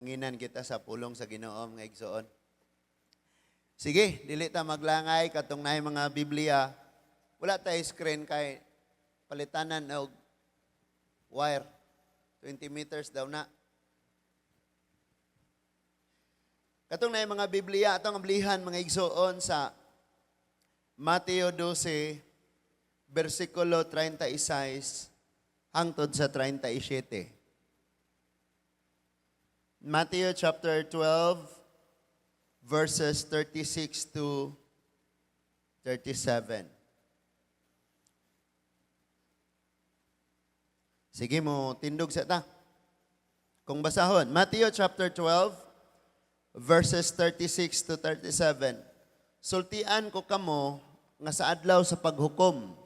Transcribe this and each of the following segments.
Nginan kita sa pulong sa Ginoo nga igsoon. Sige, dili ta maglangay katong naay mga Biblia. Wala tay screen kay palitanan og wire. 20 meters daw na. Katong naay mga Biblia atong ablihan mga igsoon sa Mateo 12 versikulo 36 hangtod sa 37. Matthew chapter 12, verses 36 to 37. Sige mo, tindog sa ta. Kung basahon, Matthew chapter 12, verses 36 to 37. Sultian ko kamo nga sa adlaw sa paghukom.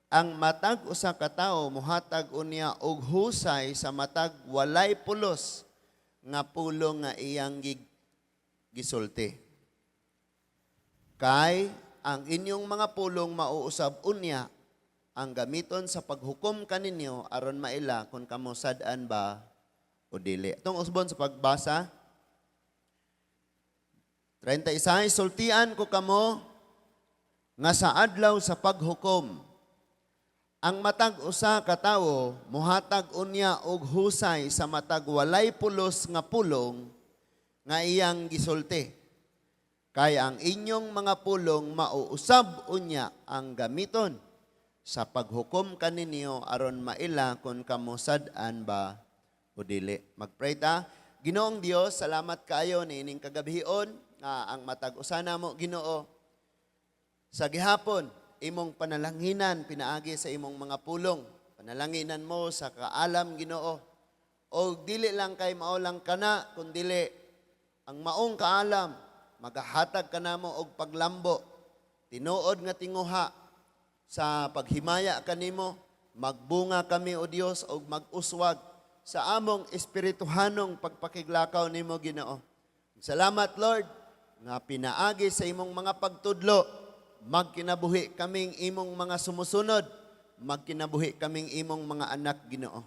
Ang matag usa ka tawo muhatag unya og husay sa matag walay pulos nga pulong nga iyang gisulti. Kay ang inyong mga pulong mauusab unya ang gamiton sa paghukom kaninyo aron maila kung kamo sad-an ba o dili. Itong usbon sa pagbasa 36, sultian ko kamo nga sa adlaw sa paghukom. Ang matag usa ka tawo muhatag unya og husay sa matag walay pulos nga pulong nga iyang gisulti. Kay ang inyong mga pulong mauusab unya ang gamiton sa paghukom kaninyo aron maila kung kamo sad-an ba o dili. Magpray ta. Ginoong Dios, salamat kaayo niining kagabihon nga ang matag usa namo Ginoo sa gihapon imong panalanginan pinaagi sa imong mga pulong. Panalanginan mo sa kaalam Ginoo. O dili lang kay maulang kana, kundili ang maong kaalam, magahatag ka namo og paglambo. Tinuod nga tinguha sa paghimaya kanimo, magbunga kami o Dios og mag-uswag sa among espirituhanong pagpakiglakaw nimo Ginoo. Salamat Lord nga pinaagi sa imong mga pagtudlo. Magkinabuhi kaming imong mga sumusunod, magkinabuhi kaming imong mga anak Ginoo.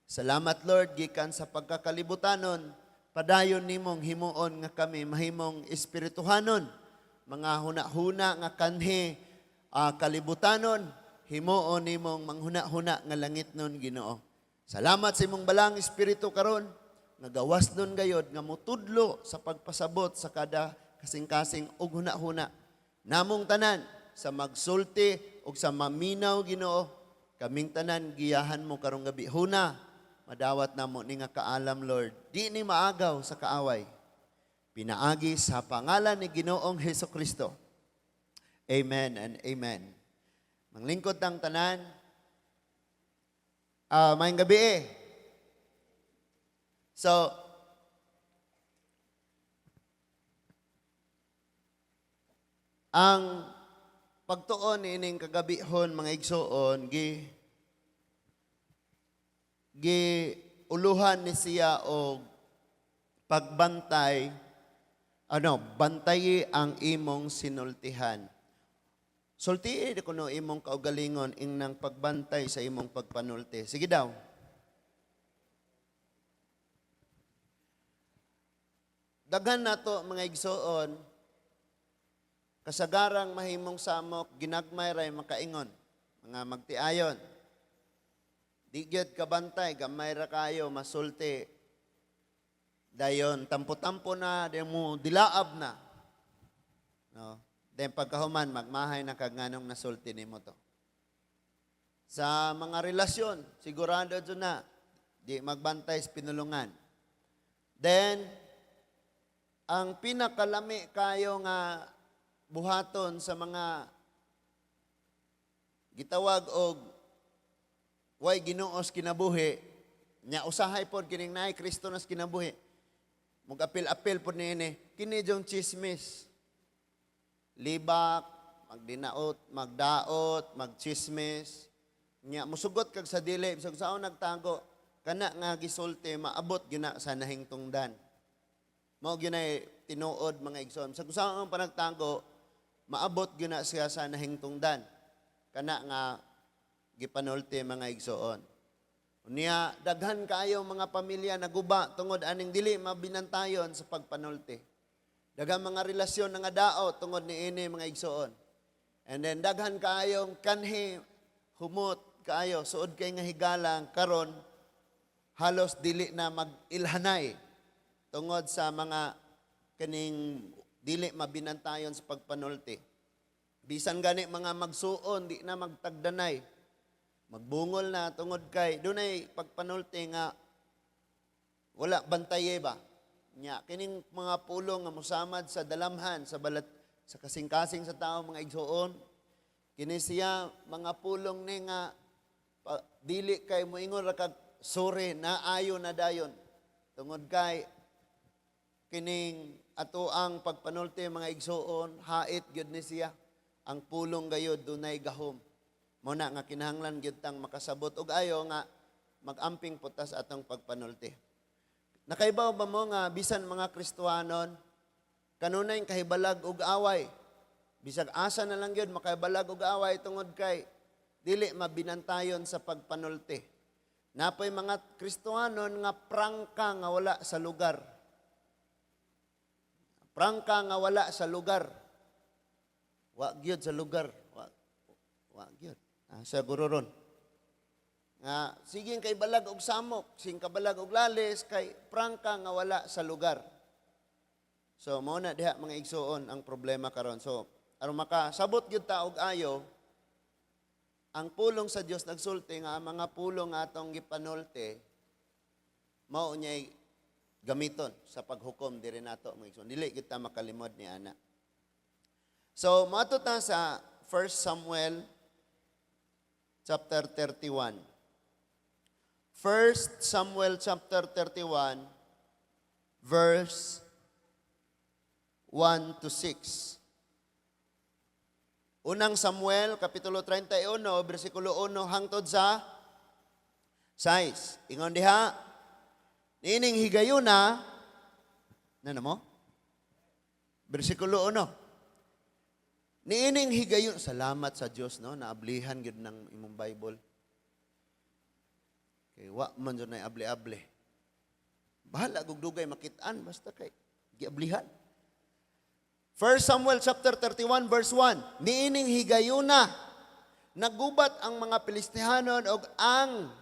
Salamat Lord, gikan sa pagkakalibutanon, padayon nimong himuon nga kami mahimong espirituhanon, mga huna-huna nga kanhi kalibutanon, himuon nimong manghuna-huna nga langit nun Ginoo. Salamat sa imong balang espiritu karon nga gawas nun gayod nga mutudlo sa pagpasabot sa kada kasing-kasing ug huna-huna. Namong tanan sa magsulti o sa maminaw Ginoo, kaming tanan giyahan mo karong gabi. Huna, madawat namo ni nga kaalam Lord. Di ni maagaw sa kaaway. Pinaagi sa pangalan ni Ginoong Hesukristo. Amen and amen. Manglingkod ng tanan. Mayang gabi So, ang pagtuon ining kagabihon mga igsoon uluhan ni siya og pagbantay bantayi ang imong sinultihan. Sultii kuno imong kaugalingon ingnang pagbantay sa imong pagpanulti. Sige daw. Daghan nato mga igsoon kasagarang mahimong samok, ginagmay ray makaingon, mga magtiayon. Di gyud kabantay, gamay ra kayo, masulti. Dayon, tampo-tampo na, di mo dilaab na. No? Dayon pagkahuman, magmahay na kaganong nasulti ni mo to. Sa mga relasyon, sigurado dyan na, di magbantay sa pinulungan. Then, ang pinakalami kayo nga buhaton sa mga gitawag og way Ginuos kinabuhi nya usahay pod kining naay Kristo nas kinabuhi mugapil-apil pod niini kini jong chismis libak magdinaot magdaot magchismis nya musugot kag sa dili bisag saon nagtago kana nga gisulti maabot gyud sa nahingtungdan mao gyud tinuod mga igsoon sa saon panagtago maabot gyud siya sa nahingtungdan kana nga gipanulti mga igsoon. Unya, daghan kaayo mga pamilya naguba tungod aning dili mabinantayon sa pagpanulti. Daghang mga relasyon nga dao tungod niini mga igsoon. And then daghan kaayong kanhi humot kaayo suod kay nga higalang karon halos dili na magilhanay tungod sa mga kaning dili mabinantayon sa pagpanulti. Bisan gani mga magsuon di na magtagdanay. Magbungol na tungod kay dunay pagpanulti nga wala bantaye ba. Nya kining mga pulong nga mosamad sa dalamhan sa balat sa kasing-kasing sa tao mga igsoon kini siya mga pulong ni nga dili kay moingon ra kag suri na ayo na dayon tungod kay kining ato ang pagpanulti mga igsoon hait gyud ni siya ang pulong gayud dunay gahom. Muna nga kinahanglan gyud tang makasabot og ayo nga magamping putas atong pagpanulti. Nakaibaw ba mo nga bisan mga Kristiyanon kanunay kahibalag og away. Bisag asa na lang gyud makahibalag og away tungod kay dili mabinantayon sa pagpanulti. Napoy mga Kristiyanon nga prangka nga wala sa lugar. Prangka nga wala sa lugar. Wa gyud sa lugar. Wa gyud. Sa gururon. Nga, siging kay balag og samok, sing kabalag og lalis, kay prangka nga wala sa lugar. So, mao na diha mga igsoon ang problema karon. So, aron makasabot gyud ta og ayo, ang pulong sa Dios nagsulti nga ang mga pulong nga atong gipanulti mao unyay gamiton sa paghukom diri nato mga igsoon. Dili kita makalimod ni ana. So, mato ta sa 1 Samuel chapter 31. 1 Samuel chapter 31 verse 1 to 6. Unang Samuel kapitulo 31 bersikulo 1 hangtod sa 6. Ingon diha, niining higayuna mo? Bersikulo 1. Niining higayon, salamat sa Dios no, naablihan gyud ng imong Bible. Kay wa man jud nay able-able. Bahala gug dugay makit-an basta kay giablihan. 1 Samuel chapter 31 verse 1. Niining higayuna nagubat ang mga Pilistihanon og ang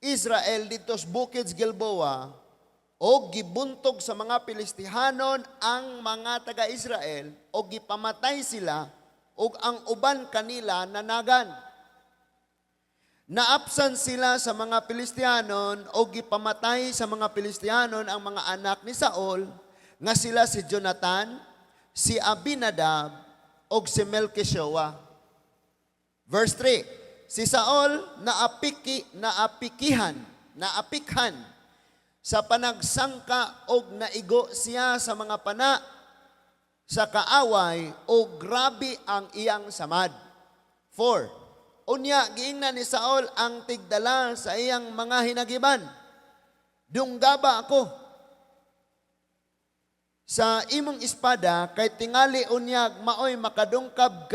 Israel dito sa Bukids Gilboa o gibuntog sa mga Pilistihanon ang mga taga-Israel o gipamatay sila o ang uban kanila nanagan. Naapsan sila sa mga Pilistihanon o gipamatay sa mga Pilistihanon ang mga anak ni Saul nga sila si Jonathan, si Abinadab o si Melchishua. Verse 3, si Saul naapikhan sa panagsangka og naigo siya sa mga pana sa kaaway o grabe ang iyang samad. 4. Unya giingnan ni Saul ang tigdala sa iyang mga hinagiban. Dunggaba ako sa imong espada kay tingali unya maoy makadungkab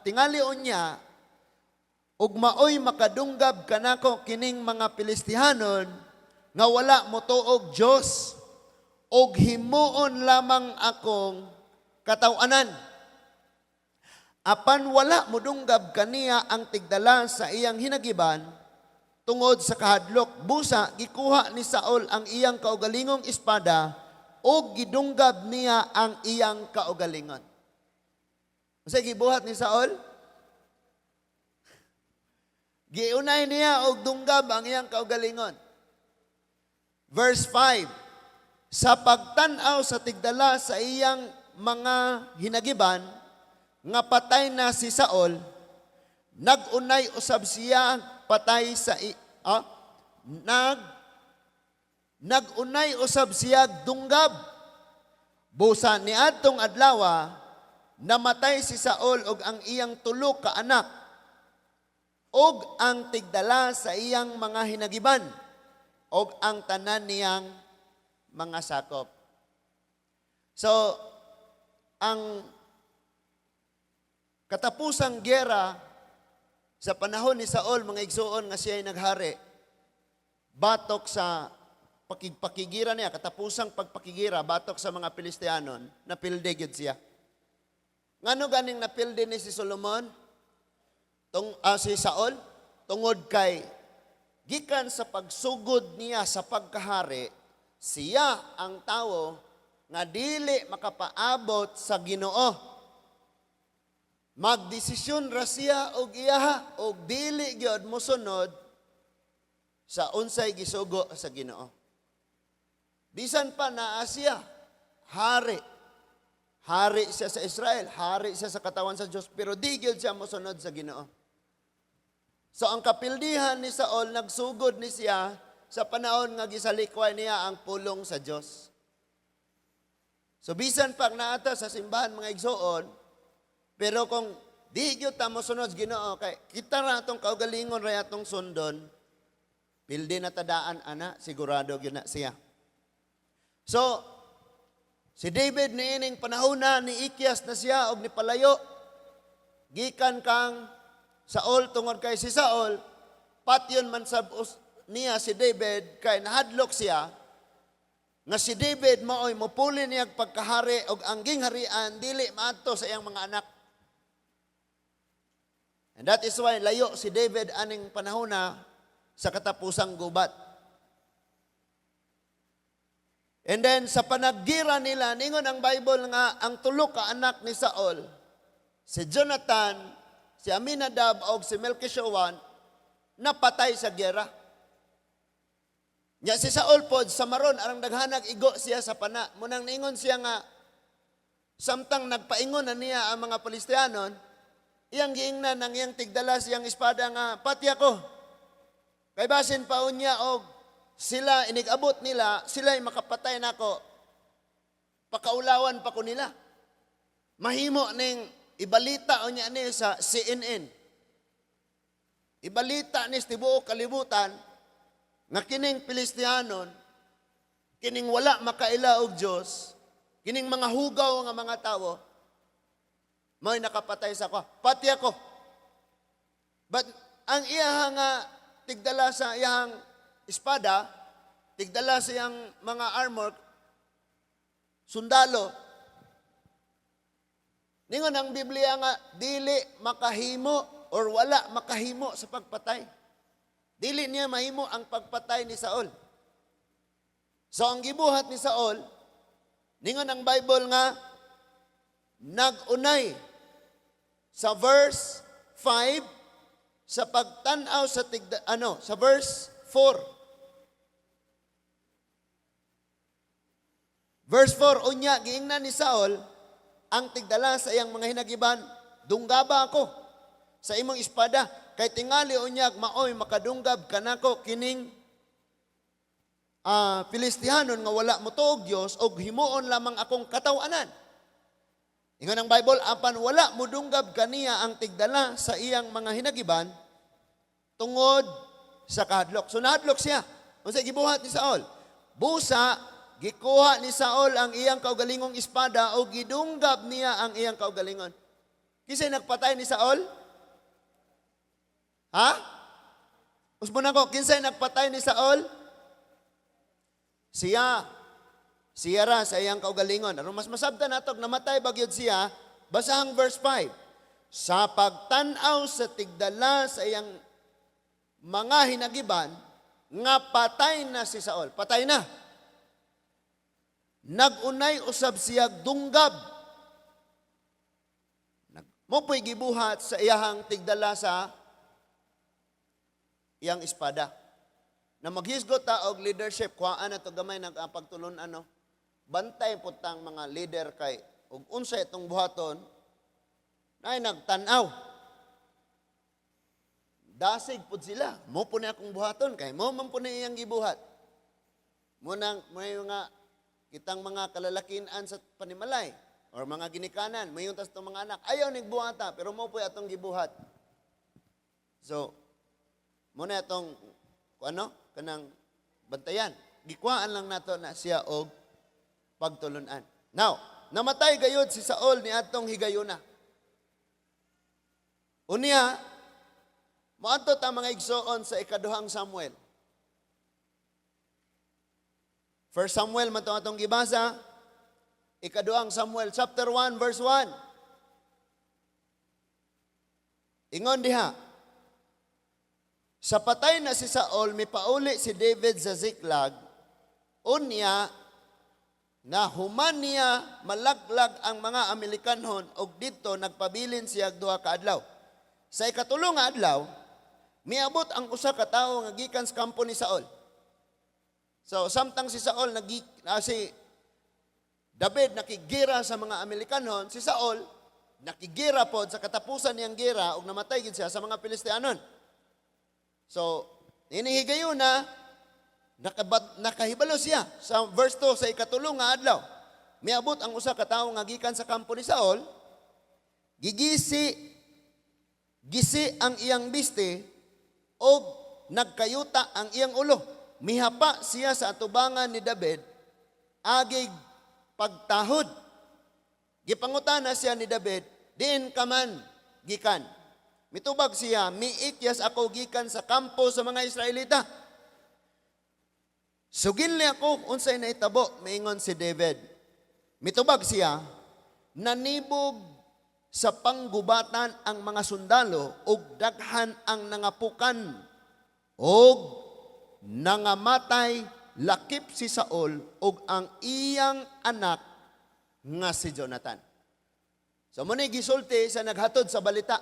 tingali unya ug maoy makadunggab kanako kining mga Pilistihanon nga wala mo tuog Diyos, og himuon lamang akong katawanan. Apan wala mo dunggab kaniya ang tigdala sa iyang hinagiban, tungod sa kahadlok, busa, gikuha ni Saul ang iyang kaugalingong espada, o gidunggab niya ang iyang kaugalingon. Kasi gibuhat ni Saul, giunay niya og dunggab ang iyang kaugalingon. Verse 5, sa pagtanaw sa tigdala sa iyang mga hinagiban, nga patay na si Saul, nagunay usab siya patay sa nagunay usab siya dunggab. Busa ni adtong adlaw, namatay si Saul og ang iyang tulo ka anak, og ang tigdala sa iyang mga hinagiban, og ang tanan niyang mga sakop. So, ang katapusang gyera Sa panahon ni Saul, mga igsuon nga siya ay naghari, batok sa pakigira niya, katapusang pagpakigira, batok sa mga Pilistianon, napilde gyud siya. Ngano ganing napilde ni si Solomon? Si Saul? Tungod kay, gikan sa pagsugod niya sa pagkahari, siya ang tao nga dili makapaabot sa Ginoo. Magdesisyon ra siya og iyaha og dili gyud mosunod sa unsay gisugo sa Ginoo. Bisan pa naa siya hari. Hari siya sa Israel, hari siya sa katawan sa Dios, pero di gyud siya mosunod sa Ginoo. So ang kapildihan ni Saul nagsugod ni siya sa panahon nga gisalikway niya ang pulong sa Dios. So bisan pag naata sa simbahan mga igsoon, pero kung di gyud ta mosunod Ginoo kay kita ra atong kaugalingon ra atong sundon, pildi na tadaan ana, sigurado gyud na siya. So si David niining panahona ni Ikyas na siya og ni palayo gikan kang Saul tungod kay si Saul patyon man sab niya si David kay nahadlok siya nga si David maoy mopuli niya pagkahari og ang gingharian dili maadto sa iyang mga anak. And that is why layo si David aning panahona sa katapusang gubat. And then sa panaggira nila, ningon ang Bible nga ang tulo ka anak ni Saul, si Jonathan, si Aminadab o si Melchishua, napatay sa gera. Nya si Saul pod sa maron arang daghanag igo siya sa pana. Munang ningon siya nga samtang nagpaingon na niya ang mga Pilistianon, iyang giingnan ng iyang tigdala siyang espada nga pati ako. Kay basin pa unya og sila inigabot nila, sila ay makapatay nako. Pakaulawan pa ko nila. Mahimo ning ibalita unya ni sa CNN. Ibalita ni sa tibuok kalibutan nga kining Pilistianon, kining wala makaila og Dios, kining mga hugaw nga mga tawo, may nakapatay sa ko. Pati ako. But ang iya nga tigdala sa iyang espada, tigdala sa iyang mga armor, sundalo, ningon ang Biblia nga, dili makahimo or wala makahimo sa pagpatay. Dili niya mahimo ang pagpatay ni Saul. So ang gibuhat ni Saul, ningon ang Bible nga, nagunay sa verse 5 sa pagtanaw sa sa verse 4. Verse 4 unya giingnan ni Saul ang tigdala sa iyang mga hinagiban, dunggaba ako sa imong espada kay tingali unya maoy makadunggab kanako kining Pilistihanon nga wala mo tuog Dios og himuon lamang akong katawanan. Ingon ang Bible, apan wala mudunggab kaniya ang tigdala sa iyang mga hinagiban tungod sa kahadlok. So nahadlok siya. Unsay gibuhat ni Saul? Busa, gikuha ni Saul ang iyang kaugalingong espada o gidunggab niya ang iyang kaugalingon. Kisay nagpatay ni Saul? Ha? Usbo na ko, kinsay nagpatay ni Saul? Siya. Siya ra sa iyang kaugalingon. Aron mas masabtan natog namatay bagyod siya, basahang verse 5. Sa pagtanaw sa tigdala sa iyang mga hinagiban, nga patay na si Saul. Patay na. Nagunay usab siya dunggab. Mo'y gibuhat sa iyang tigdala sa iyang espada. Na maghisgot ta og leadership, kuhaan na to gamay nagpagtulon ano. Bantay putang mga leader kay ug unsa itong buhaton nay nagtan-aw. Dasig pud sila. Mo po na akong buhaton kay mo man po na iyang gibuhat. Mo nang may nga kitang mga kalalakinan sa panimalay or mga ginikanan, mayon tas tong mga anak. Ayaw nigbuhata pero mo po atong gibuhat. So mo na atong kanang bantayan. Gikuhaan lang nato na siya og pagtulunan. Now, namatay gayud si Saul ni atong higayuna. Unya, Moadto ta mga igsoon sa ikaduhang Samuel. 1 Samuel man ito atong gibasa, ikaduhang Samuel, chapter 1, verse 1. Ingon diha, sa patay na si Saul, mipauli si David sa Ziklag, unya, na human niya malaglag ang mga Amerikanhon og dito nagpabilin siya duha ka adlaw. Sa ikatulo nga adlaw, miabot ang usa ka tawo nga gikan sa kampo ni Saul. So samtang si Saul si David nakigira sa mga Amerikanhon, si Saul nakigira pod sa katapusan niyang gira og namatay gid siya sa mga Filistianon. So inihigayon na nakahibalo siya sa verse 2 sa ikatulo nga adlaw. Miabot ang usa ka tawo nga gikan sa kampo ni Saul, gisi ang iyang biste og nagkayuta ang iyang ulo. Mihapa siya sa atubangan ni David agig pagtahod. Gipangutana siya ni David, diin ka man gikan. Mitubag siya, miikyas ako gikan sa kampo sa mga Israelita. Suginli ako unsay naitabo, maingon si David. Mitubag siya, nanibog sa panggubatan ang mga sundalo ug daghan ang nangapukan ug nangamatay lakip si Saul ug ang iyang anak nga si Jonathan. So muna gisulti sa naghatod sa balita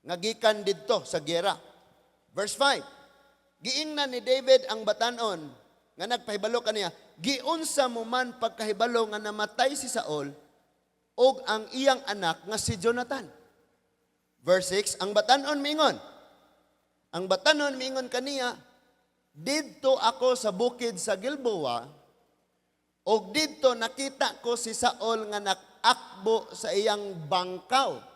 nga gikan didto sa gera. Verse 5. Giingnan ni David ang batanon nga nagpahibalo kaniya, giunsa mo man pagkahibalo nga namatay si Saul ug ang iyang anak nga si Jonathan. Verse 6, ang batanon mingon kaniya, didto ako sa bukid sa Gilboa ug didto nakita ko si Saul nga nakakbo sa iyang bangkaw.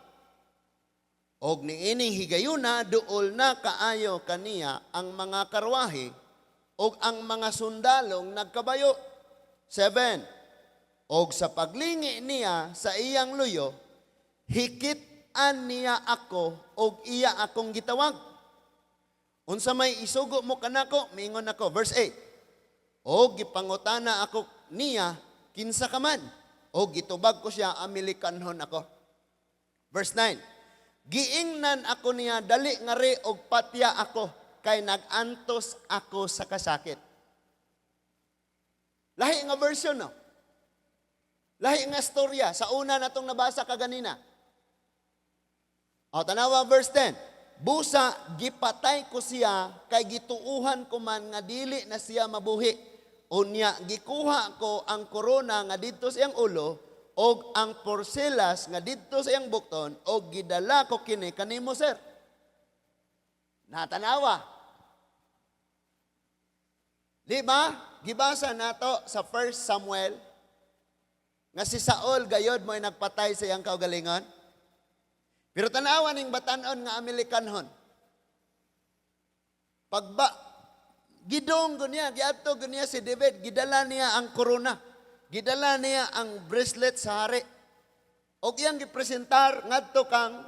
Og niining higayuna duol na kaayo kaniya ang mga karwahe og ang mga sundalong nagkabayo. 7. Og sa paglingi niya sa iyang luyo, hikit-an niya ako og iya akong gitawag. Unsa may isugo mo kanako, mingon ako. Verse 8. Og gipangutana ako niya, kinsa ka man? Og gitubag ko siya, Amerikanhon ako. Verse 9. Giingnan ako niya, dali nga re og patya ako, kay nagantos ako sa kasakit. Lahi nga version, no? Lahi nga storya. Sa una na itong nabasa kaganina. O, tanawa verse 10. Busa, gipatay ko siya, kay gituuhan ko man nga dili na siya mabuhi. Unya, gikuha ko ang korona nga dito sa iyang ulo, og ang porselas nga didto sa iyang bukton og gidala ko kini kanimo sir. Natanawa. Di ba? Gibasa nato sa 1 Samuel nga si Saul gayod mo ay nagpatay sa iyang kaugalingon. Pero tanawa ning batanon nga Amerikanhon. Gidong gunya, giadto gunya si David, gidala niya ang korona. Gidala niya ang bracelet sa hari. Og iyang gipresentar ngadto kang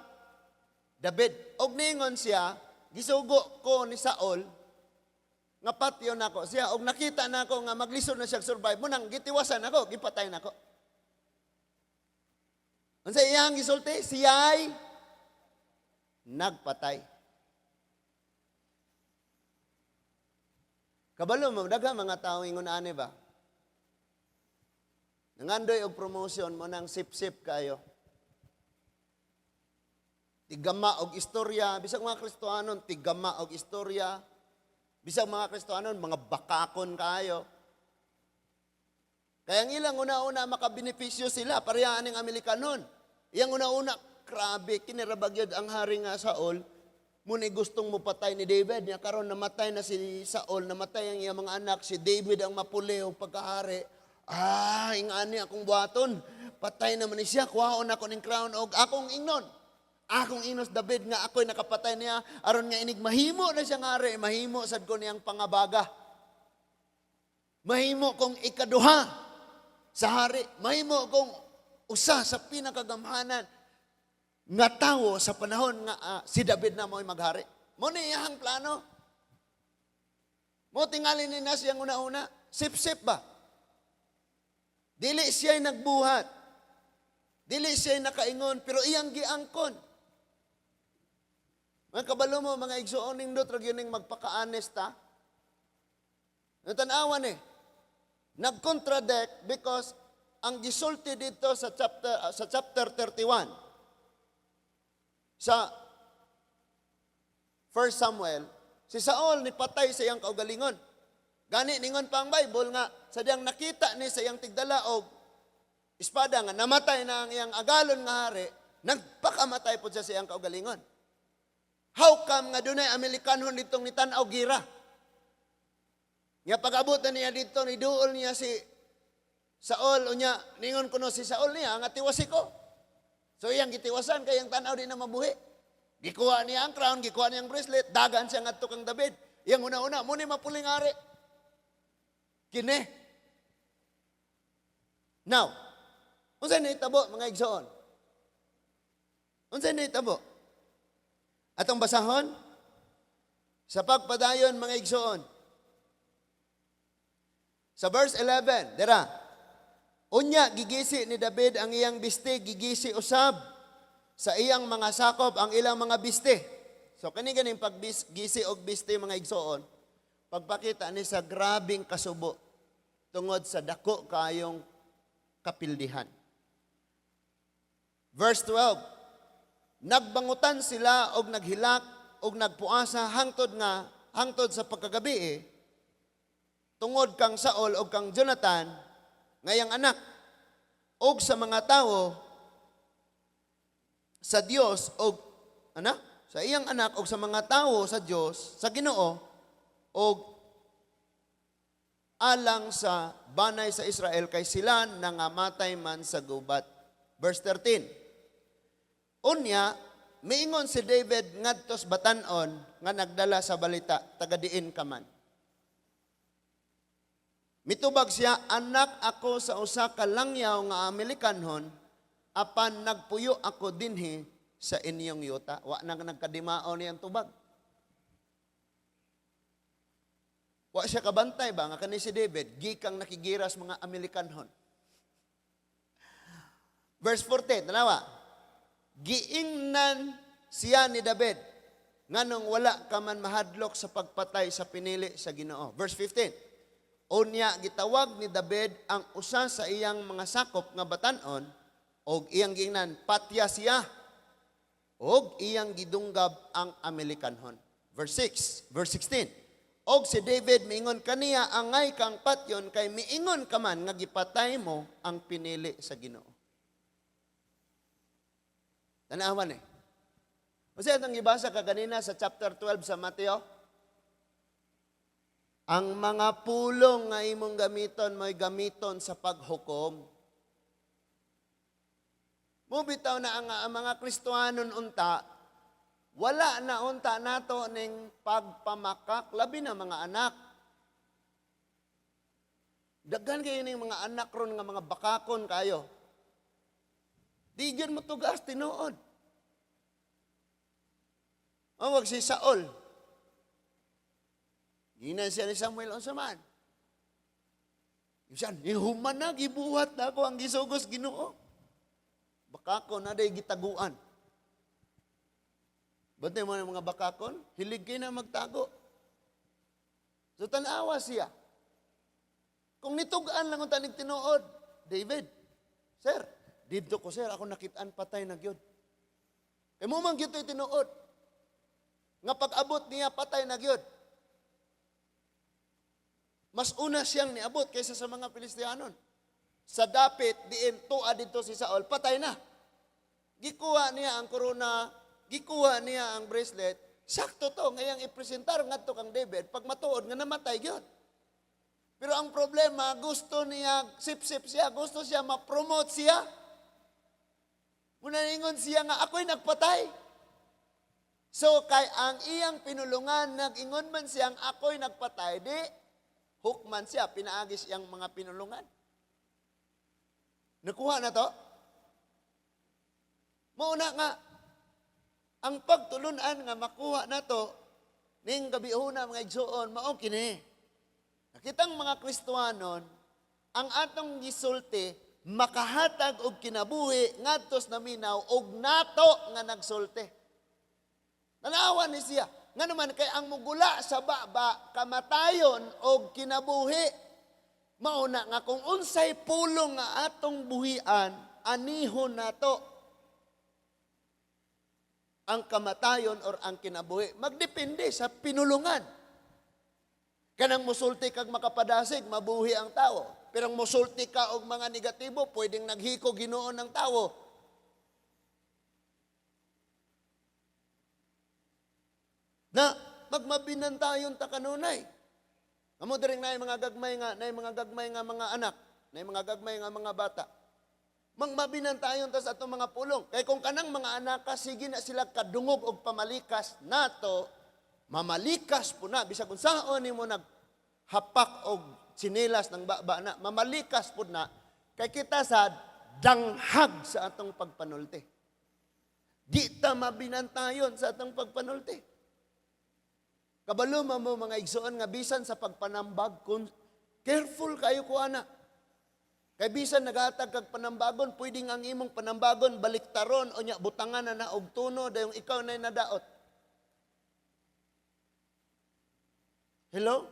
David. Og ningon siya, gisugo ko ni Saul nga patyo nako siya og nakita nako nga maglisod na siya survive. Munang gitiwasan ako, gipatay nako. Unsa iyang gisulti? Siya'y nagpatay. Kabalo mo daghang mga tawo ingon ani ba? Nangandoy og promotion mo nang sip-sip kayo. Tigama og istorya, bisag mga Kristohanon, tigama og istorya. Bisag mga Kristohanon, mga bakakon kayo. Kaya ang ilang una-una makabenepisyo sila, parehaan ng Amerikanon. Iyang una-una, grabe, kinirabagyod ang hari nga Saul. Muna gustong mo patay ni David. Niya karon namatay na si Saul, namatay ang iyang mga anak. Si David ang mapuli o pagkahari. Ingani akong buhaton. Patay naman ni siya. Kuhaon ako ng crown og akong ingnon. Akong inos David nga ako'y nakapatay niya. Aron nga inig mahimo na siya nga rin. Mahimo sad ko niyang pangabaga. Mahimo kong ikaduha sa hari. Mahimo kong usa sa pinakagamhanan nga tawo sa panahon nga si David na mo'y maghari. Mo ni iyang plano. Mo tingali ni na siyang una-una. Sip-sip ba? Dili siya'y nagbuhat. Dili siya'y nakaingon, pero iyang giangkon. Mga kabalo mo, mga igsuon nindot, rag yun magpaka-honest ha. Natanawan nag-contradict because ang gisulti dito sa chapter 31 sa 1 Samuel, si Saul ni patay sa iyang kaugalingon. Gani ningon pa ang Bible nga sa diyang nakita ni sa iyang tigdala og espada nga namatay na ang iyang agalon nga hari, nagpakamatay po siya sa iyang kaugalingon. How come nga dunay Amerikanhon ditong nitanaw gira? Nga pag-abot na niya dito, niduol niya si Saul, o niya, ningon ko no si Saul niya, nga tiwasi ko. So iyang gitiwasan, kayang tanaw di na mabuhi. Gikuha niya ang crown, gikuha niya ang bracelet, dagan siya nga tukang David. Iyang una-una, muna mapuling ari. Kine. Now, unsay na itabo, mga igsoon? Unsay na itabo? Atong basahon? Sa pagpadayon, mga igsoon. Sa verse 11, dira, unya gigisi ni David ang iyang biste, gigisi usab sa iyang mga sakop ang ilang mga biste. So kani-ganing paggisi og biste, mga igsoon, pagpakita ni sa grabing kasubo tungod sa dako kayong kapildihan. Verse 12, nagbangutan sila og naghilak og nagpuasa hangtod sa pagkagabi tungod kang Saul og kang Jonathan ngayang anak og sa mga tao sa Dios og sa iyang anak og sa mga tao sa Dios sa Ginoo og alang sa banay sa Israel kay sila nangamatay man sa gubat. Verse 13. Unya miingon si David ngadtos batan-on nga nagdala sa balita tagadiin ka man. Mitubag siya, anak ako sa usa ka langyaw nga Amerikanhon, apan nagpuyo ako dinhi sa inyong yuta. Wa nang nagkadimao niyang tubag. Wa siya kabantay ba, nga kani si David, gikang nakigiras mga Amerikanhon. Verse 14, tanawa, giingnan siya ni David, nganong wala ka man mahadlok sa pagpatay sa pinili sa Ginoo. Verse 15, unya gitawag ni David ang usa sa iyang mga sakop nga batan-on og iyang giingnan patya siya og iyang gidunggab ang Amerikanhon. Verse 16. Og si David miingon kaniya angay kang patyon kay miingon ka man nga gipatay mo ang pinili sa Ginoo. Tanawan Kasi itong gibasa ka kanina sa chapter 12 sa Mateo. Ang mga pulong nga imong gamiton, mo'y gamiton sa paghukom. Mubitaw na ang mga Kristohanon unta, wala na unta nato ning pagpamakak, labi na mga anak. Daghan kayo ning mga anak ron nga mga bakakon kayo. Di yun mo tugas, tinuod. Wag si Saul. Ginan siya ni Samuel on saman. Ibsan, human na, gibuhat na ako ang gisugos Ginoo. Bakakon na day gitaguan. Ba't mo ng mga bakakon? Hilig kayo na magtago. So tanawa siya. Kung nitugaan lang ang tanig tinuod, David, sir, dito ko sir, ako nakitaan patay na gyud. E mo man gyud tinuod. Nga pag-abot niya patay na gyud. Mas una siyang niabot kaysa sa mga Filistiyanon. Sa dapit, diin tuwa dito si Saul, patay na. Gikuha niya ang korona, gikuha niya ang bracelet, sakto to, ngayang ipresentar nga to kang David, pag matuod nga namatay yun. Pero ang problema, gusto niya, sip-sip siya, gusto siya ma-promote siya. Muna ningon siya nga, ako'y nagpatay. So, kay ang iyang pinulungan, nag-ingon man siyang ako'y nagpatay, di, hukman siya, pinaagis siyang mga pinulungan. Nakuha na to? Mauna nga, Ang pagtulunan nga makuha nato ning gabihuna mga igsoon mao kini. Nakitang mga Kristiyanon ang atong gisulti makahatag og kinabuhi ngadtos naminaw og nato nga nagsulti. Tanawa ni siya. Nga naman kay ang mugula sa baba kamatayon og kinabuhi. Mauna nga kung unsay pulong nga atong buhian anihon nato ang kamatayon or ang kinabuhi. Magdepende sa pinulungan. Kanang musulti kag makapadasig, mabuhi ang tao. Pero ang musulti ka og mga negatibo, pwedeng naghiko Ginoo ng tao. Na magmabinantayon ta kanunay. Amo diring nay mga gagmay nga mga anak, nay mga gagmay nga mga bata. Magmabinantayon ta sa atong mga pulong. Kay kung kanang mga anak ka, sige na sila kadungog og pamalikas nato, mamalikas po na bisag unsaon nimo naghapak og tsinelas ng baba na, mamalikas po na kay kita sa danghag sa atong pagpanulti. Di ta mabinantayon sa atong pagpanulti. Kabalo mo mga igsoon nga bisan sa pagpanambag, kung careful kayo ko anak. Kay bisan naghatag kag panambagon, pwedeng ang imong panambagon baliktaron o nya butangan na og tuno dayong ikaw na nadaot. Hello?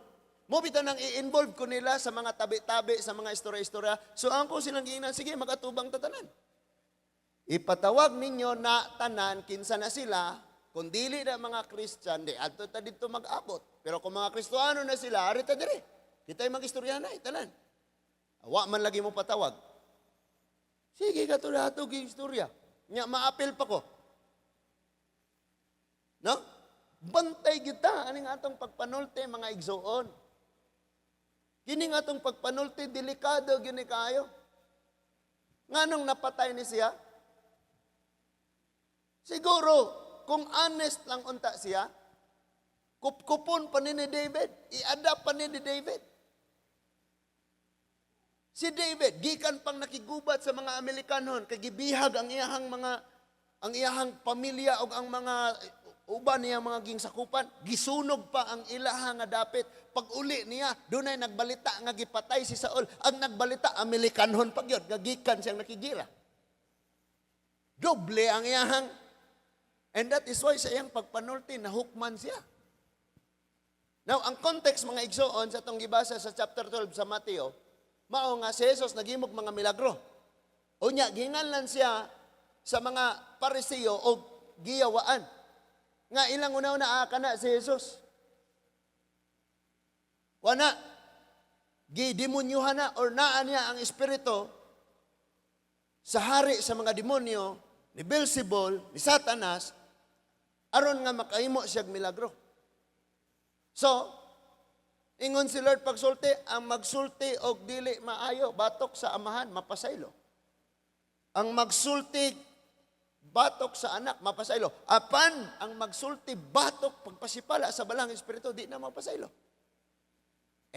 Mo bitaw nang i-involve ko nila sa mga tabi-tabi, sa mga istorya-istorya. So ang ko silang giingnan, sige magatubang tatanan. Ipatawag ninyo na tanan kinsa na sila, kung dili na mga Christian, di adto ta dito mag-abot. Pero kung mga Kristiyano na sila, ari ta diri. Kita'y mag-istorya na tanan. Wa man lagi mo patawag. Sige ka to dato gi istorya. Nya maapil pa ko. No? Bantay kita aning atong pagpanulti mga igsoon. Kini nga atong pagpanulti delikado gini kaayo. Nganong napatay ni siya? Siguro kung honest lang unta siya, kupkupon pa ni David, i-adapt pa ni David. Si David, gikan pang nakigubat sa mga Amerikanon, kay gibihag ang iyahang pamilya o ang mga uban niya mga gingsakupan, gisunog pa ang ilaha nga dapit. Pag uli niya, dunay nagbalita nga gipatay si Saul. Ang nagbalita, Amerikanon pag yun, gagikan siyang nakigira. Doble ang iyahang, and that is why sa iyang pagpanulti, nahukman siya. Now, ang context mga igsoon sa itong gibasa sa chapter 12 sa Mateo, mao nga si Jesus nagimog mga milagro. Unya, ginganlan siya sa mga Pariseo o giyawaan. Nga ilang una-una kana si Jesus. Wana, gidemonyohan na or naa niya ang espiritu sa hari sa mga demonyo ni Beelzebul, ni Satanas, aron nga makahimo siya milagro. So, ingon si Lord pagsulti, ang magsulti og dili maayo, batok sa amahan, mapasaylo. Ang magsulti, batok sa anak, mapasaylo. Apan, ang magsulti, batok, pagpasipala sa balang espiritu, di na mapasaylo.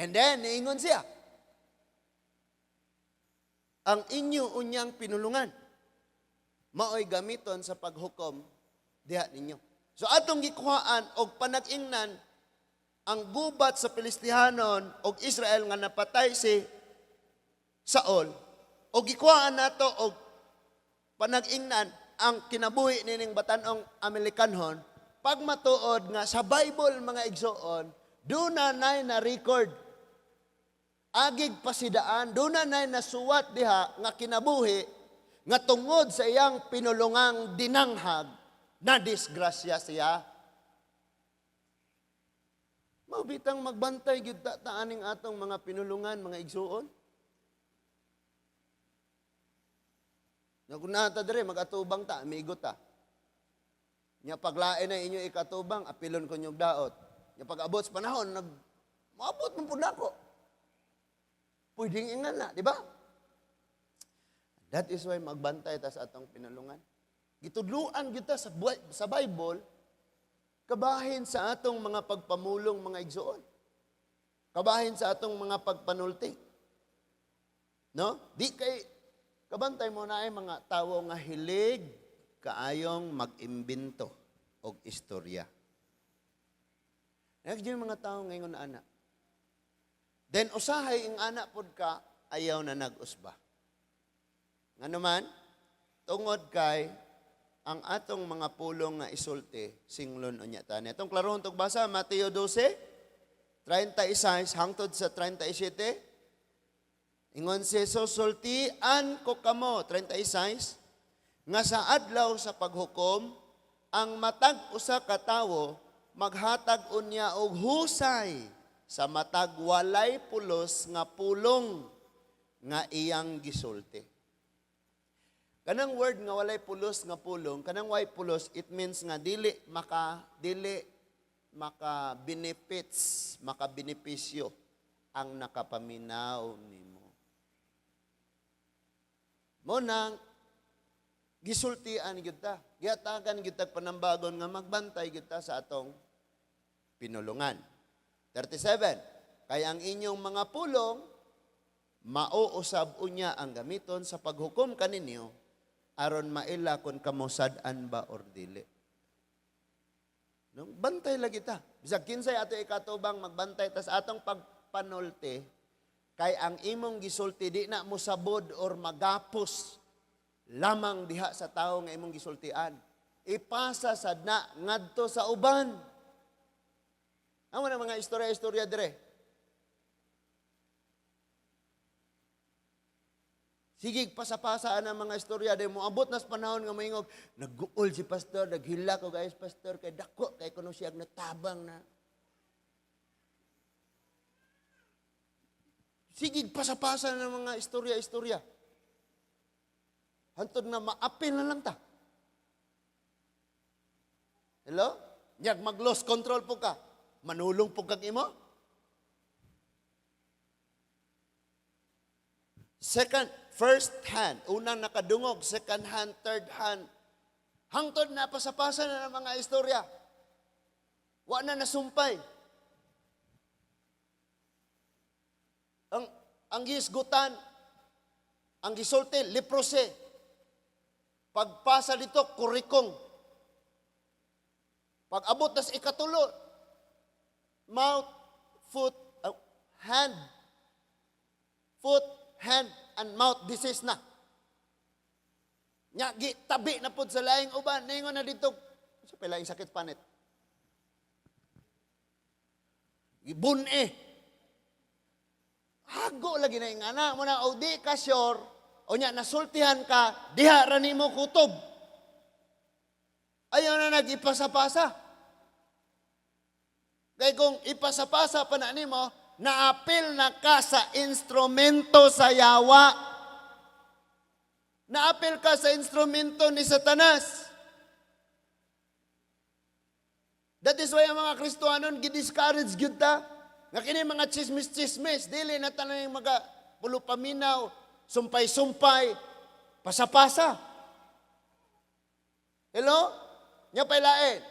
And then, ingon siya, ang inyo unyang pinulungan, maoy gamiton sa paghukom, diha ninyo. So, atong gikuhaan og panag-ingnan, ang gubat sa Pilistihanon og Israel nga napatay si Saul, og gikuhaan nato og panag-ingnan ang kinabuhi nining batanong Amerikanhon, pag matuod nga sa Bible mga igsoon, duna nay na record agig pasidaan, duna nay nasuwat diha nga kinabuhi nga tungod sa iyang pinulungang dinanghag na disgrasya siya. Mabitang magbantay gyud ta aning atong mga pinulungan, mga igsuon. Naguna ta dire magatubang ta, amigo ta. Nya paglain na inyo ikatubang, apilon ko nyog daot. Nya pag-abot sa panahon, maabot mo pud nako. Pwedeng ingan na, di ba? That is why magbantay ta sa atong pinulungan. Gitudluan gyud ta sa Bible, kabahin sa atong mga pagpamulong mga igsoon. Kabahin sa atong mga pagpanulti. No? Di kay, kabantay mo na ay mga tao nga hilig kaayong mag-imbento. og istorya. Nagyo yung mga tao ngayon ana. Then usahay ing ana pod ka ayaw na nag-usba. Nga naman, tungod kay ang atong mga pulong nga isulti singlon unya tani. Atong klarohon tog basa Mateo 12:36 hangtod sa 37. Ingon si Jesus, sultian ko kamo 36 nga sa adlaw sa paghukom ang matag usa ka tawo maghatag unya og husay sa matag walay pulos nga pulong nga iyang gisulti. Kanang word nga walay pulos nga pulong, kanang walay pulos, it means nga dili maka benefits, maka benepisyo ang nakapaminaw nimo. Mo nang gisultian gyud ta. Giatagan gyud tag panambagon nga magbantay gyud ta sa atong pinulungan. 37. Kaya ang inyong mga pulong mauusab unya ang gamiton sa paghukom kaninyo aron maila kun kamo sad-an ba or dili. No, bantay lagi ta. Bisag kinsay ato ikatubang magbantay ta sa atong pagpanulti kay ang imong gisulti di na musabod or magapos lamang diha sa tao nga imong gisultian. Ipasa sad na ngadto sa uban. Amo na mga istorya-istorya dire. Sige, pasapasaan ang mga istorya dire mo abot nas panahon nga moingog nagguol si pastor, naghila ko guys pastor kay dako kay kuno siya natabang na. Sige, pasapasa ng mga istorya-istorya. Hantod na maapil na lang ta. Hello? Nyag mag-loss control po ka. Manulong po kag imo. First hand. Unang nakadungog. Second hand, third hand. Hangtod na pasapasa na ng mga istorya. Wa na nasumpay. Ang gisgutan, ang gisulti, leprose. Pagpasa dito, kurikong. Pag abot nas ikatulo, mouth, foot, hand. Foot, hand, and mouth disease na. Nya, tabi na po sa laing uban. Ningon na dito, sa pilaing sakit panit. Gibun Hago lagi na yung anak mo na, o di ka sure, o nya, nasultihan ka, diha rani mo kutob. Ayaw na nag-ipasa-pasa. Kaya kung ipasa-pasa pa na nimo, naapil na ka sa instrumento sa yawa. Naapil ka sa instrumento ni Satanas. That is why ang mga Kristohanon gidiscourage gyud ta. Nga kini mga chismis-chismis, dili na tanong mga pulupaminaw, sumpay-sumpay, pasa-pasa. Hello? Nya pailain.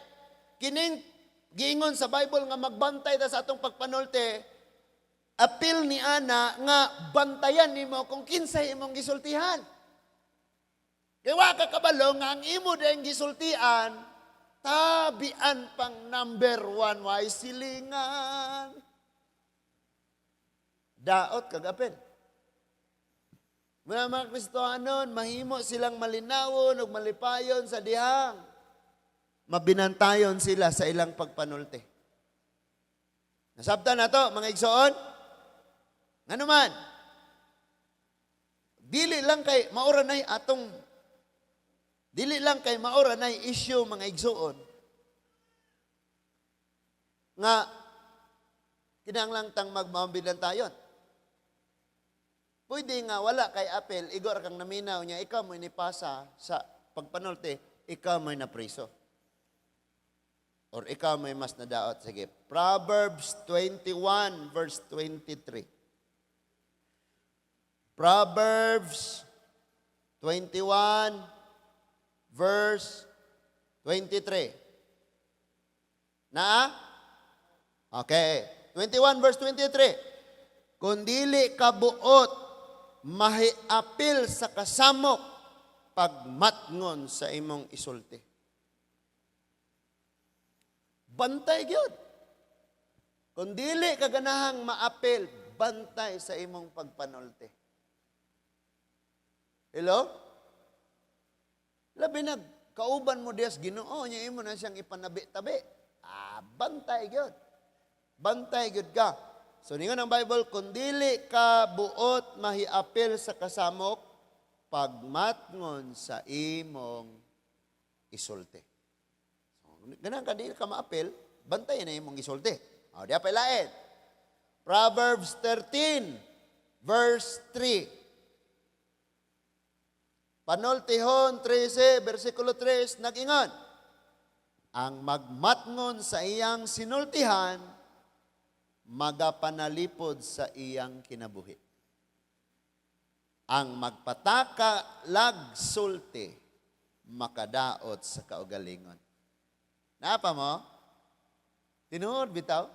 Kining giingon sa Bible nga magbantay ta sa atong pagpanulte, apil ni ana nga bantayan nimo kung kinsay imong gisultihan. Kaya wa ka kabalo nga ang imo dayang gisultian, tabian pang number 1 way silingan. Daot kagapin. Mga Kristohanon, mahimo silang malinawon ug malipayon sa dihang. Mabinantayon sila sa ilang pagpanulti. Nasabtan na to, mga igsoon? Nga naman, dili lang kay maura na issue, mga igsoon, nga kinahanglan tang magmabinantayon. Pwede nga wala kay apel, igor kang naminaw niya, ikaw mo inipasa sa pagpanulti, ikaw mo napriso. Or ikaw may mas nadaot. Sige. Proverbs 21 verse 23. Proverbs 21 verse 23. Na? Okay. 21 verse 23. Kung dili ka buot, mahiapil sa kasamok pagmatngon sa imong isulti. bantay gyud. Kung dili ka ganahang maapil, bantay sa imong pagpanulti. Hello? Labi na, kauban mo Diyos, Ginoo niya imo na siyang ipanabi-tabi. Bantay gyud. Bantay gyud ka. So ningon ang Bible, kung dili ka buot mahiapil sa kasamok, pagmatngon sa imong isulti. So, ganang ka dili ka maapil, bantay na imong isulti. Di pa ilain. Proverbs 13, verse 3. Panultihon 13, versikulo 3, nag-ingon, ang magmatngon sa iyang sinultihan, magapanalipod sa iyang kinabuhi. Ang magpatakalag sulti, makadaot sa kaugalingon. Napa mo? Tinuod bitaw,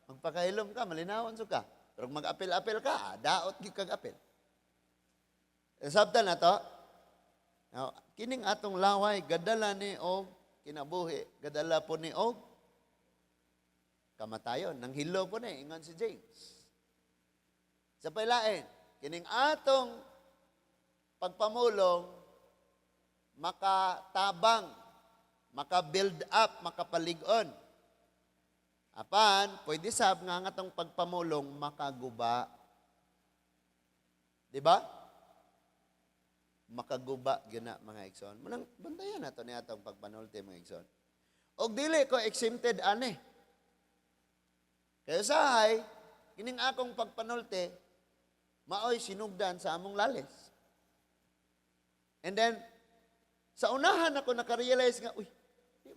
magpakahilom ka, malinawan so ka. Pero mag-apil-apil ka, daot gi kag apil. Sabta na to, now, kining atong laway, gadala ni og kinabuhi, gadala po ni og kamatayon. Nang hilo po ni, ingon si James. Sa pailain, kining atong pagpamulong, makatabang, maka-build up, makapalig-on. Apan, pwede sab nga atong pagpamulong, makaguba. Di ba? Makaguba gina mga igsoon. Munang bantayan nato ni atong pagpanulti mga igsoon. Og dili ko exempted ani. Kaya sahay, kining akong pagpanulti, maoy sinugdan sa among lalis. And then, sa unahan ako nakarealize nga, uy,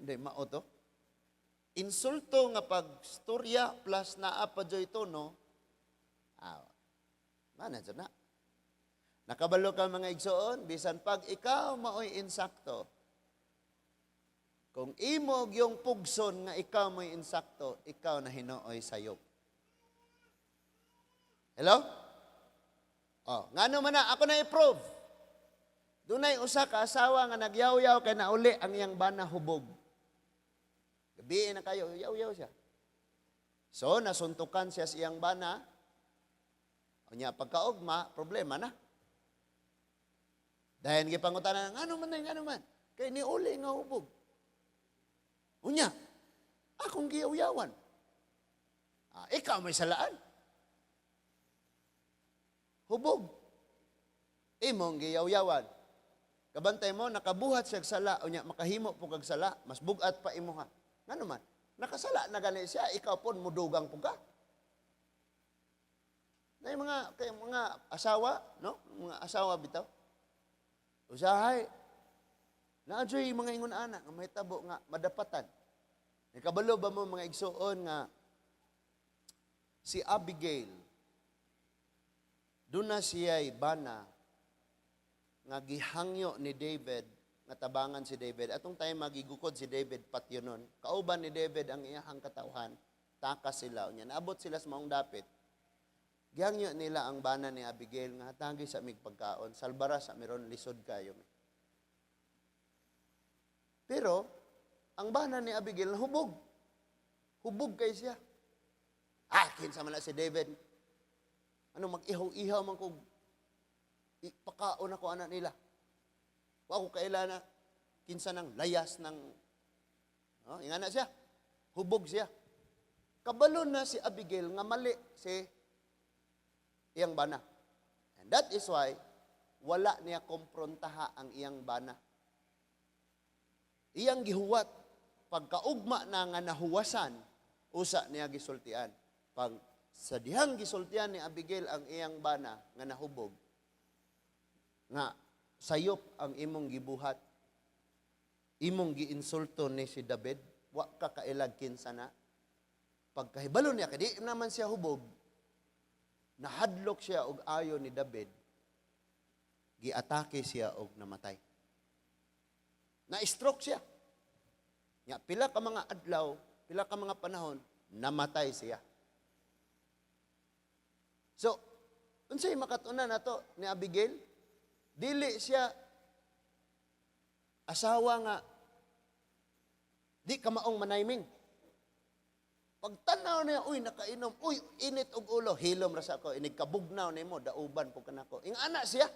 hindi mao to. Insulto nga pagstorya plus naa pa joy tono, mana dyan na. Nakabalo ka mga igsoon, bisan pag ikaw maoy insakto, kung imog yung pugson nga ikaw mo'y insakto, ikaw na hinooy sayop. Hello? Nga naman na, ako na i-prove. Dunay usa ka asawa nga nagyaw-yaw kay nauli ang iyang bana hubog. Gabi na kayo, yaw-yaw siya. So, nasuntukan siya sa iyang bana. O niya, pagkaugma, problema na. Dahil gipangutanan, ano man. Kay niuli nga hubog. Unya, akong giyaw-yawan. Ikaw may salaan. Hubog. Imong giyaw-yawan. Kabantay mo, nakabuhat siya sala. Unya, makahimo po kag sala. Mas bugat pa imuha. Nga naman, nakasala na gani siya, ikaw po mudugang po ka. Na yung mga asawa, no? Mga asawa bitaw. Usahay, naadyo'y mga ingon anak, nga may tabo nga, madapatan. Nakabalo ba mo mga igsoon nga, si Abigail, doon na siya'y bana, nga gihangyo ni David, nga tabangan si David. Atong time magigukod si David patyonon. Kauban ni David ang iyahang katauhan. Takas sila. Naabot sila sa maong dapit. Gihangyo nila ang bana ni Abigail nga hatagi sa mig pagkaon. Salbara sa meron lisod kayo. Pero, ang bana ni Abigail hubog. Hubog kay siya. Kinsa man na si David. Mag-ihaw-ihaw man kung ipakaon ako anak nila. Wa ko kailana kinsa nang layas ng ingana siya. Hubog siya. Kabalo na si Abigail nga mali si iyang bana. And that is why wala niya komprontaha ang iyang bana. Iyang gihuwat pagkaugma na nga nahuwasan usa niya gisultian. Pag sa dihang gisultian ni Abigail ang iyang bana nga nahubog nga sayop ang imong gibuhat, imong giinsulto ni si David, wa ka kailag kinsa na. Pagkahibalo niya, kadi naman siya hubog, nahadlok siya og ayo ni David, giatake siya og namatay. Na-stroke siya. Nga, pila ka mga adlaw, pila ka mga panahon, namatay siya. So, unsay makatuna na to ni Abigail? Dili siya asawa nga di ka maong manayming. Pagtanaw niya, uy, nakainom, uy, init og ulo, hilom ra sa ako, inigkabugnaw ni mo, dauban po kanako. Ing ana siya,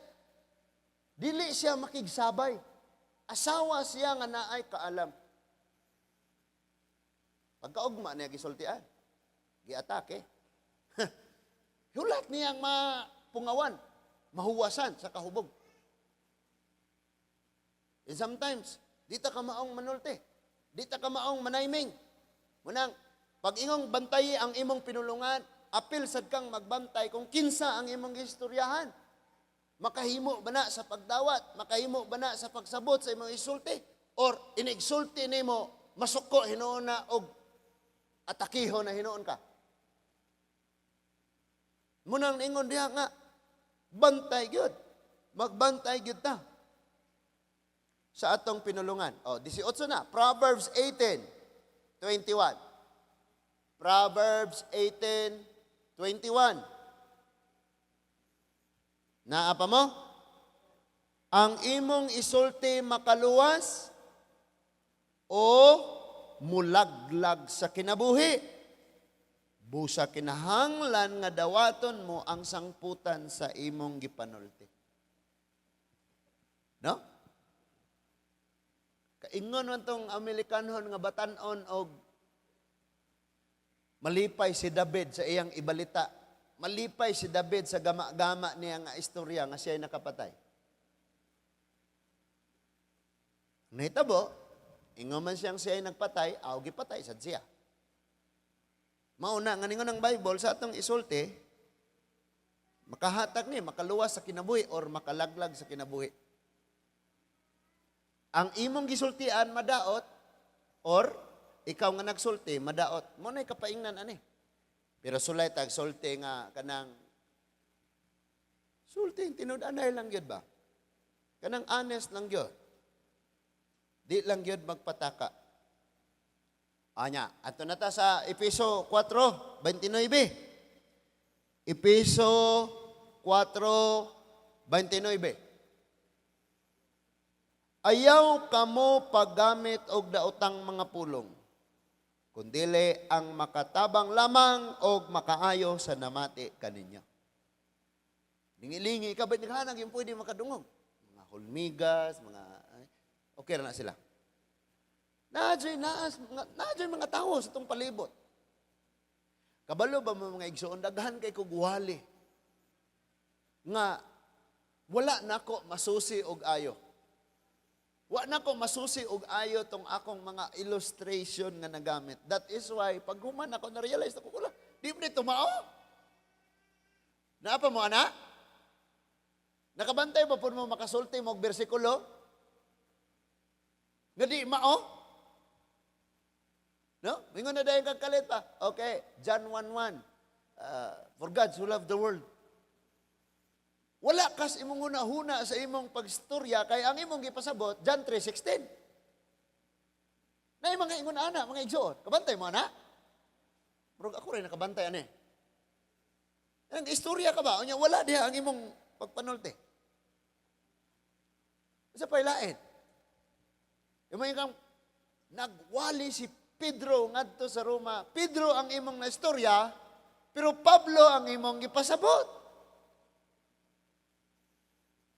dili siya makigsabay. Asawa siya nga naay kaalam. Pagkaugma niya gisultian, giatake. Hulat niyang mapungawan, mahuwasan sa kahubog. And sometimes, di ta ka maong manulti, di ta ka maong manayming. Munang, pag ingong bantayi ang imong pinulungan, apil sad kang magbantay kung kinsa ang imong istoryahan. Makahimo ba na sa pagdawat? Makahimo ba na sa pagsabot sa imong isulti? Or inigsulti nimo, masuko hinoon na og atakiho na hinoon ka? Munang ningon diha nga, bantay gyud. Magbantay gyud ta sa atong pinulungan. 18 na. Proverbs 18:21. Proverbs 18:21. Naa pa mo? Ang imong isulti makaluwas o mulaglag sa kinabuhi. Busa kinahanglan nga dawaton mo ang sangputan sa imong gipanulti. No? Kaingon man tong Amerikanhon nga batan-on og malipay si David sa iyang ibalita. Malipay si David sa gama-gama niya nga istorya nga siya'y nakapatay. Nahitabo, ingon man siyang siya'y nagpatay, aw gipatay sad siya. Mauna nga ningon ang Bible sa atong isulti, makahatag ni, makaluwas sa kinabuhi or makalaglag sa kinabuhi. Ang imong gisultian madaot or ikaw nga nagsulti madaot. Mo nay kapaingnan ani. Pero sulay tag sulti nga kanang sulti tinud-anay lang gyud ba? Kanang honest lang gyud. Di lang gyud magpataka. Anya, ato na ta sa Efeso 4:29. Efeso 4:29. Ayaw kamo paggamit og daotang mga pulong, kundili ang makatabang lamang og makaayo sa namati kaninyo. Lingi-lingi ka, ba't naghanag yung pwede makadungog? Mga hulmigas, okay na sila. Nadyo'y mga tao sa itong palibot. Kabalo ba mga igsoon, daghan kay kuguhali. Nga, wala na ko masusi og ayo. Wa na ko masusi og ayo tong akong mga illustration nga nagamit. That is why, pag human ako, na-realize ako, di mo dito mao? Naapa mo, ana? Nakabantay ba po mo makasulti mo og bersikulo? Nga di mao? No? Mingon na dahil kagkalit pa. Okay, John 1:1. For God so loved the world. Wala kas imong huna sa imong pagstorya kay ang imong gipasabot John 3:16. Na mga ingon ana, mga igsoon, kabantay mo ana? Pero ako rin nakabantay ani. Ang istorya ka ba? Unya wala diha ang imong pagpanulti. Sa pailain. Imong kang nagwali si Pedro ngadto sa Roma. Pedro ang imong na istorya, pero Pablo ang imong gipasabot.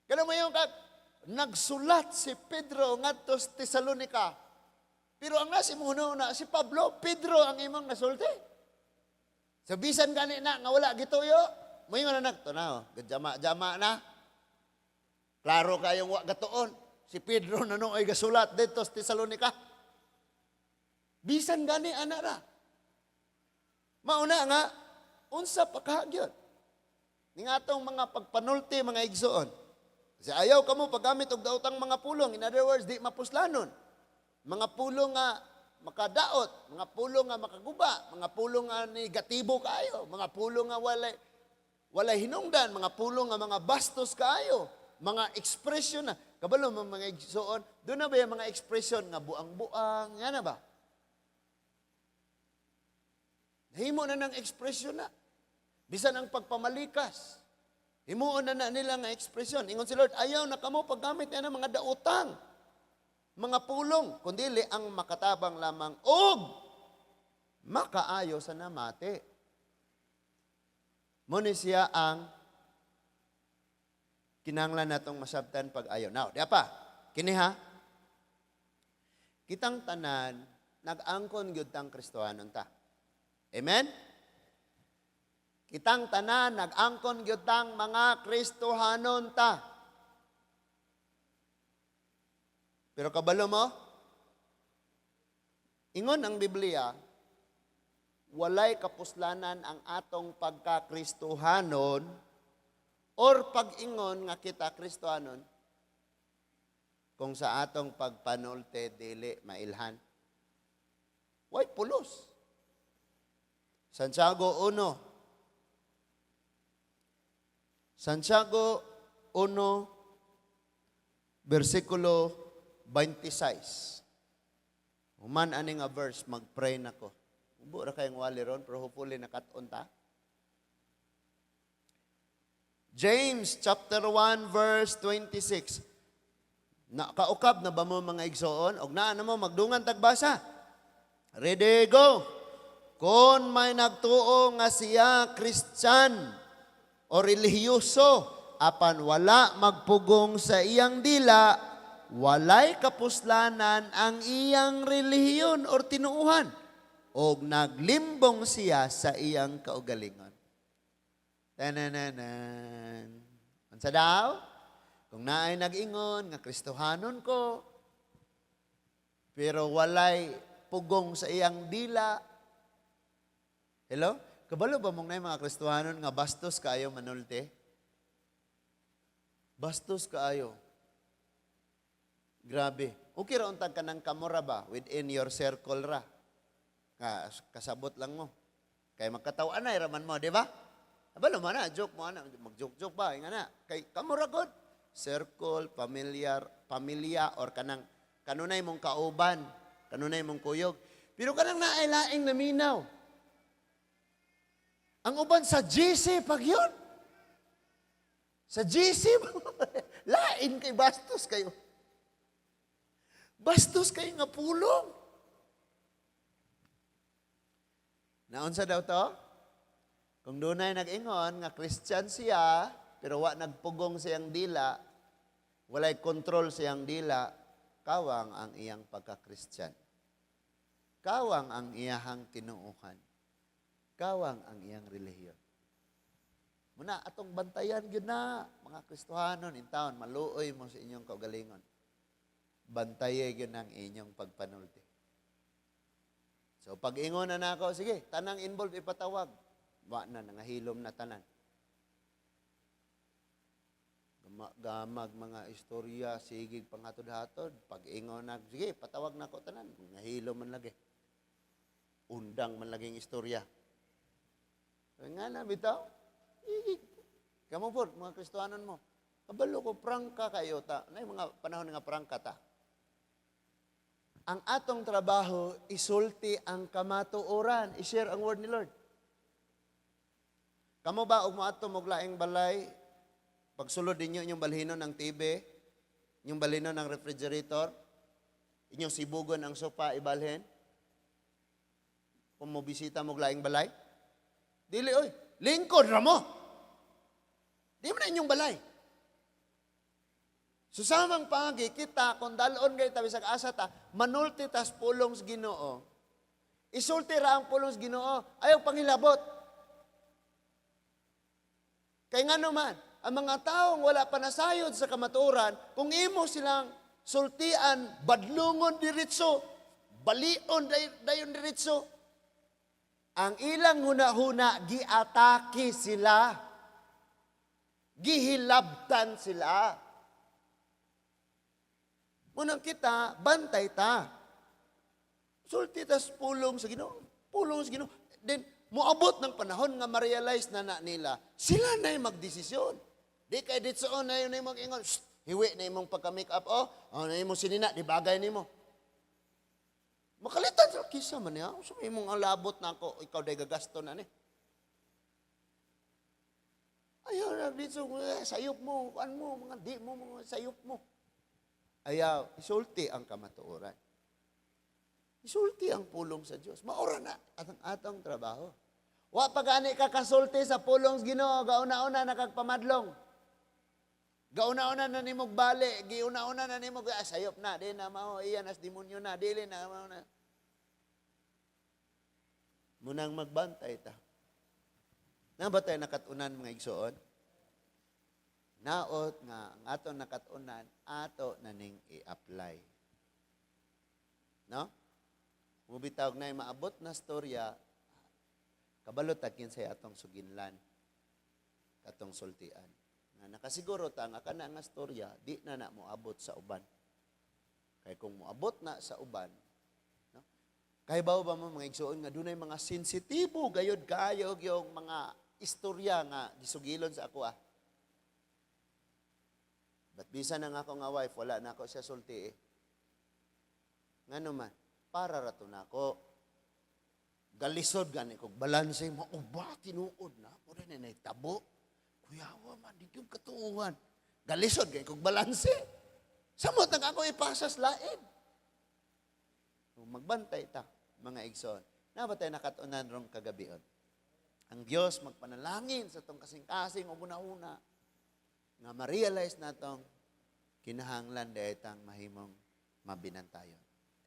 Kaya mo yung nagsulat si Pedro ngadto sa Tesalonica. Pero ang nasi mo na si Pablo, Pedro ang imong nasulti. Sa bisan gani na nga wala gituyo, mo yung nagtunaw, jama na. Klaro kayong wa gatuon. Si Pedro na ay gasulat dito sa Tesalonica. Bisan gani ana ra. Mauna nga unsa pa kahagyod. Ning atong mga pagpanulti mga igsoon. Kasi ayaw kamo paggamit og daotang mga pulong. In other words, di mapuslanon. Mga pulong nga makadaot, mga pulong nga makaguba, mga pulong nga negatibo kaayo, mga pulong nga walay hinungdan, mga pulong nga mga bastos kaayo, mga ekspresyon na. Kabalo mga igsoon, doon na ba yung mga ekspresyon nga buang-buang, yan na ba? Himo na ng ekspresyon na. Bisan ang pagpamalikas. Himuon na nila nga ekspresyon. Ingon si Lord, ayaw na kamo paggamit na ng mga daotang, mga pulong, kundili ang makatabang lamang og makaayo sa namati. Muna siya ang kinanglan natong masabtan pag-ayo. Now, di pa, kini ha, kitang tanan, nag-angkon gyud tang Kristohanon ta. Amen? Kitang tanan, nag-angkon gyud tang mga Kristohanon ta. Pero kabalo mo, ingon ang Biblia, walay kapuslanan ang atong pagka-Kristohanon or pag-ingon nga kita Kristohanon kung sa atong pagpanulte dili mailhan. Way pulos. Santiago 1, versikulo 26. Human ani nga verse, mag-pray na ko. Ubo ra kayong wali ron, pero hopefully nakat-on ta. James chapter 1 verse 26. Nakaukab na ba mo mga igsoon? Og naa na mo magdungan tagbasa. Ready, go! Kung may nagtuo nga siya Christian o relihiyoso, apan wala magpugong sa iyang dila, walay kapuslanan ang iyang relihiyon o tinuuhan, o naglimbong siya sa iyang kaugalingon. Tanananan. Unsa daw? Kung naay nag-ingon nga Kristohanon ko, pero walay pugong sa iyang dila. Hello? Kabalo ba mong na mga Kristohanon nga bastos kaayo manulti? Bastos kaayo. Grabe. Okay ra untag ka ng kamura ba within your circle ra? Kasabot lang mo. Kay magkatawaan na raman mo, di ba? Abalo man na, joke mo na, mag-joke-joke ba? Nga na, kay kamura god. Circle, pamilya, or kanunay mong kauban, kanunay mong kuyog. Pero kanang naay-laing naminaw. Ang uban sa GC, pag yun. Sa GC, lain kay bastos kayo. Bastos kayo nga pulong. Naunsa daw to? Kung doon ay nag-ingon, nga Christian siya, pero wa nagpugong siyang dila, walay kontrol siyang dila, kawang ang iyang pagka-Christian. Kawang ang iyahang tinuuhan. Kawang ang iyang relihiyon. Muna, atong bantayan yun na, mga Kristohanon, in taon, maluoy mo sa inyong kaugalingon. Bantayan yun ang inyong pagpanulti. So, pag ingon na ako, sige, tanang involved ipatawag. Wa na, nangahilom na tanan. Gamag mga istorya, sigig pangatod-hatod. Pag ingon na, sige, patawag na ako tanan. Nangahilom man lagi. Undang man laging istorya. Nga na, bitaw. Kamu po, mga Kristohanon mo. Kabalo ko, prangka kayo ta. Na mga panahon nga prangka ta. Ang atong trabaho, isulti ang kamatuoran. I-share ang word ni Lord. Kamo ba, ug maato moglaing balay, pagsulod ninyo inyong balhinon ng TV, inyong balhinon ng refrigerator, inyong sibugon ang sopa, ibalhin? Kung mo bisita moglaing balay? Dili, oy, lingkod ra mo. Di mo na inyong balay. Susamang pagi, kita, kung dalon kayo tabi sa kaasa ta, manulti tas pulong sa Ginoo. Isulti ra ang pulong sa Ginoo, ayaw panghilabot. Kaya nga naman, ang mga taong wala pa nasayod sa kamaturan, kung imo silang sultian, badlungon diritso, balion dayon diritso, ang ilang huna-huna, giatake sila. Gihilabtan sila. Munang kita, bantay ta. Sulti tas pulong sa Ginoo. Pulong sa Ginoo. Then, muabot ng panahon nga ma-realize na nila, sila na yung magdesisyon. Di kay ditsoon na yun na yung mag-ingon, hiwi na yung pagka-make up, na yung sinina, di bagay ni mo. Makalitan sa kisa man niya. So, may mong alabot na ako, ikaw day gagasto na ni. Ayaw na dito, sayop mo, mga di mo, mga sayop mo. Ayaw, isulti ang kamatuoran. Isulti ang pulong sa Dios. Maura na atong trabaho. Wa pa gani ka kasulti sa pulong sa Ginoo, gauna-una nakagpamadlong. Gauna-una na nimog bali, giuna-una na nimog sayop na, di na mao iyan as demonyo na, dili na mao na. Munang magbantay ta. Na ba tayo nakatunan mga igsoon? Naot nga ang ato nakatunan, ato na ning i-apply. No? Mubitawag na maabot na storya, kabalot akin sa atong suginlan, katong sultian. Na nakasiguro ta nga kana nga storya, di na mo abot sa uban. Kay kung moabot na sa uban, no? Kay ba mo mga igsoon nga dunay mga sensitibo gayud kayo yung mga istorya nga gisugilon sa ako ah. But bisan na nga ako nga wife, wala na ako siya sulti eh. Ngano man, para rato na ako. Galisod gani kog balanse mo, ba tinuod na, mo rin na itabo. Kuyawa man, di yung katuuhan. Galisod gani kog balanse. Samot nang ako ipasas lain. Magbantay ta, mga igsoon. Na ba tayo nakatunan rong kagabion? Ang Diyos magpanalangin sa tong kasing-kasing o una-una nga ma-realize natong kinahanglan daytang mahimong mabinantayon.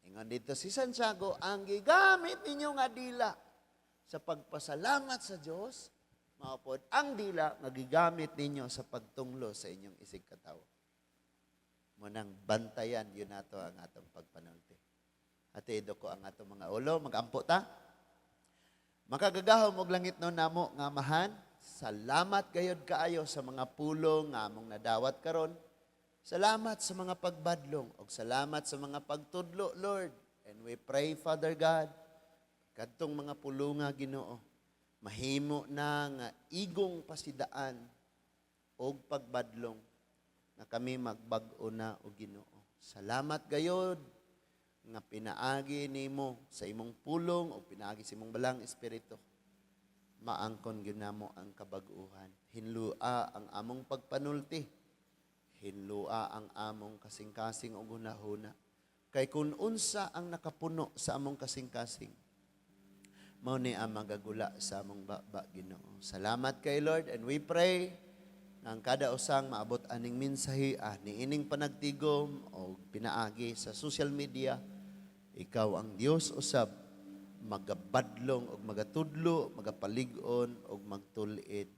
Ingon dito si Santiago, ang gigamit ninyo nga dila sa pagpasalamat sa Diyos, maupod ang dila nga gigamit ninyo sa pagtunglo sa inyong isig katawo. Munang bantayan yun nato ang atong pagpanulti. Atido ko ang atong mga ulo, magampo ta. Makagagahom og langit no namo nga amahan. Salamat gayud kaayo sa mga pulong nga among nadawat karon. Salamat sa mga pagbadlong o salamat sa mga pagtudlo, Lord. And we pray, Father God, kadtong mga pulunga Ginoo, mahimo na nga igong pasidaan o pagbadlong na kami magbag-o na o Ginoo. Salamat gayod nga pinaagi nimo sa imong pulong o pinaagi sa imong balang espiritu. Maangkon ginamo ang kabag-uhan. Hinlua ang among pagpanulti. Hinlua ang among kasing-kasing o gunahuna. Kay kun unsa ang nakapuno sa among kasing-kasing, mao ni ang magagula sa among baba Ginoo. Salamat kay Lord, and we pray na ang kada usang maabot aning mensahe niining panagtigom o pinaagi sa social media, ikaw ang Dios usab magabadlong og magatudlo, magapalig-on og magtul-id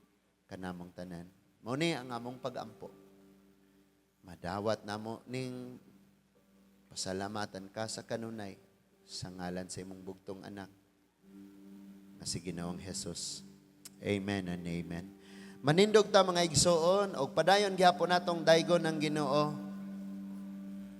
kanamong tanan. Mao ni ang among pag-ampo. Madawat namo ning pasalamatan ka sa kanunay sa ngalan sa imong bugtong anak nga si Ginoong Hesus. Amen and amen. Manindog ta mga igsoon og padayon gihapon natong daygon ng Ginoo.